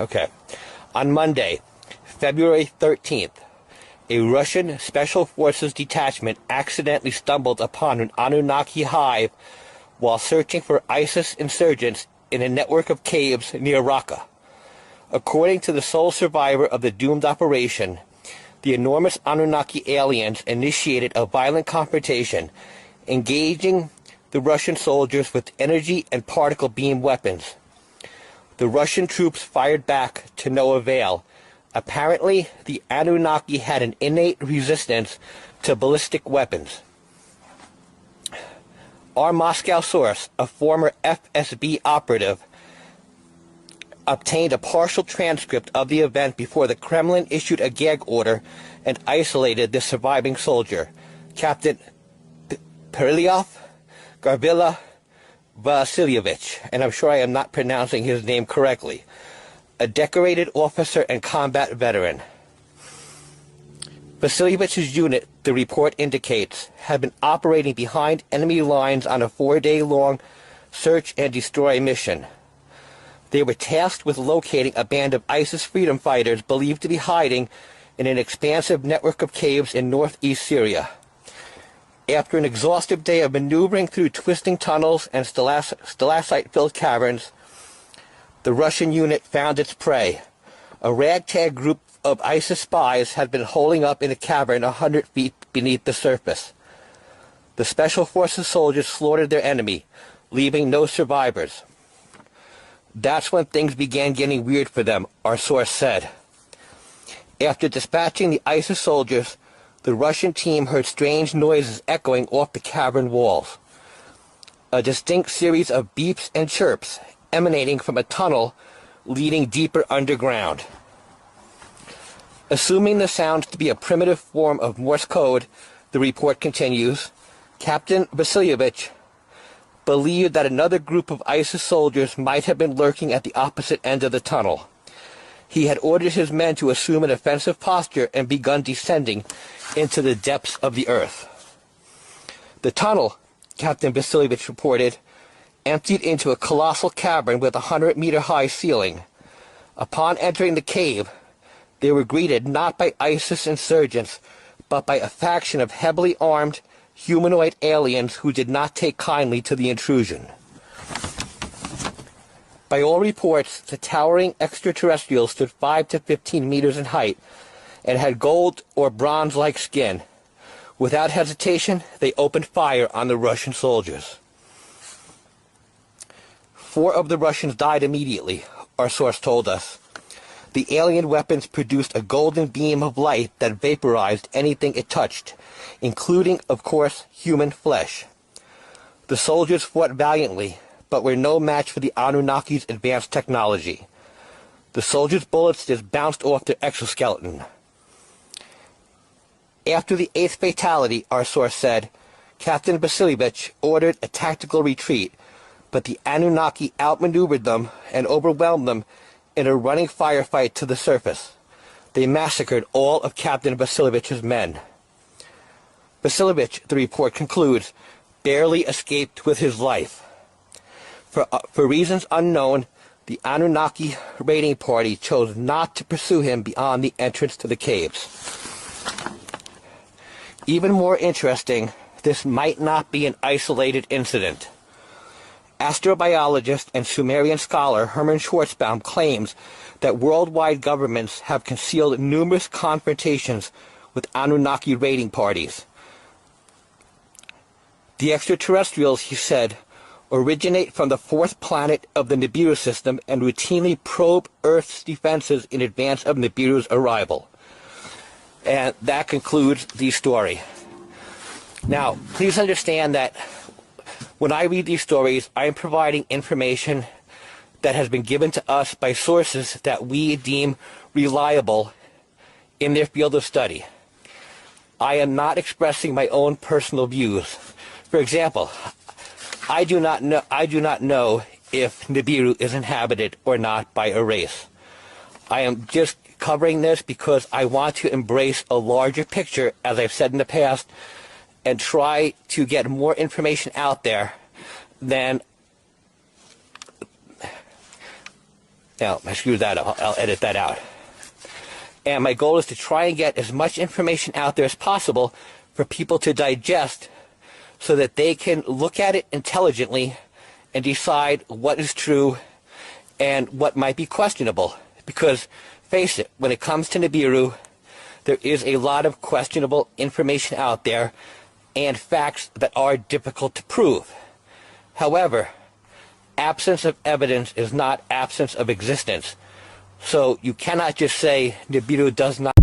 Okay. On Monday, February 13th, a Russian Special Forces detachment accidentally stumbled upon an Anunnaki hive while searching for ISIS insurgents in a network of caves near Raqqa. According to the sole survivor of the doomed operation, the enormous Anunnaki aliens initiated a violent confrontation, engaging the Russian soldiers with energy and particle beam weapons. The Russian troops fired back to no avail. Apparently, the Anunnaki had an innate resistance to ballistic weapons. Our Moscow source, a former FSB operative, obtained a partial transcript of the event before the Kremlin issued a gag order and isolated the surviving soldier, Captain Perylyov Garvila Vasilyevich, and I'm sure I am not pronouncing his name correctly, a decorated officer and combat veteran. Vasilyevich's unit, the report indicates, had been operating behind enemy lines on a 4-day-long search and destroy mission. They were tasked with locating a band of ISIS freedom fighters believed to be hiding in an expansive network of caves in northeast Syria. After an exhaustive day of maneuvering through twisting tunnels and stalactite-filled caverns, the Russian unit found its prey. A ragtag group of ISIS spies had been holing up in a cavern 100 feet beneath the surface. The Special Forces soldiers slaughtered their enemy, leaving no survivors. That's when things began getting weird for them, our source said. After dispatching the ISIS soldiers, the Russian team heard strange noises echoing off the cavern walls. A distinct series of beeps and chirps emanating from a tunnel leading deeper underground. Assuming the sounds to be a primitive form of Morse code, the report continues, Captain Vasilyevich believed that another group of ISIS soldiers might have been lurking at the opposite end of the tunnel. He had ordered his men to assume an offensive posture and begun descending into the depths of the earth. The tunnel, Captain Vasilyevich reported, emptied into a colossal cavern with a 100-meter-high ceiling. Upon entering the cave, they were greeted not by ISIS insurgents, but by a faction of heavily armed humanoid aliens who did not take kindly to the intrusion. By all reports, the towering extraterrestrials stood 5 to 15 meters in height and had gold or bronze-like skin. Without hesitation, they opened fire on the Russian soldiers. 4 of the Russians died immediately, our source told us. The alien weapons produced a golden beam of light that vaporized anything it touched, including, of course, human flesh. The soldiers fought valiantly, but were no match for the Anunnaki's advanced technology. The soldiers' bullets just bounced off their exoskeleton. After the 8th fatality, our source said, Captain Vasilyevich ordered a tactical retreat, but the Anunnaki outmaneuvered them and overwhelmed them in a running firefight to the surface. They massacred all of Captain Vasilyevich's men. Vasilyevich, the report concludes, barely escaped with his life. For reasons unknown, the Anunnaki raiding party chose not to pursue him beyond the entrance to the caves. Even more interesting, this might not be an isolated incident. Astrobiologist and Sumerian scholar Hermann Schwarzbaum claims that worldwide governments have concealed numerous confrontations with Anunnaki raiding parties. The extraterrestrials, he said, originate from the 4th planet of the Nibiru system and routinely probe Earth's defenses in advance of Nibiru's arrival. And that concludes the story. Now, please understand that when I read these stories, I am providing information that has been given to us by sources that we deem reliable in their field of study. I am not expressing my own personal views. For example, I do not know if Nibiru is inhabited or not by a race. I am just covering this because I want to embrace a larger picture, as I've said in the past, and try to get more information out there than Now, I screwed that up. I'll edit that out. And my goal is to try and get as much information out there as possible for people to digest so that they can look at it intelligently and decide what is true and what might be questionable. Because, face it, when it comes to Nibiru, there is a lot of questionable information out there and facts that are difficult to prove. However, absence of evidence is not absence of existence. So you cannot just say Nibiru does not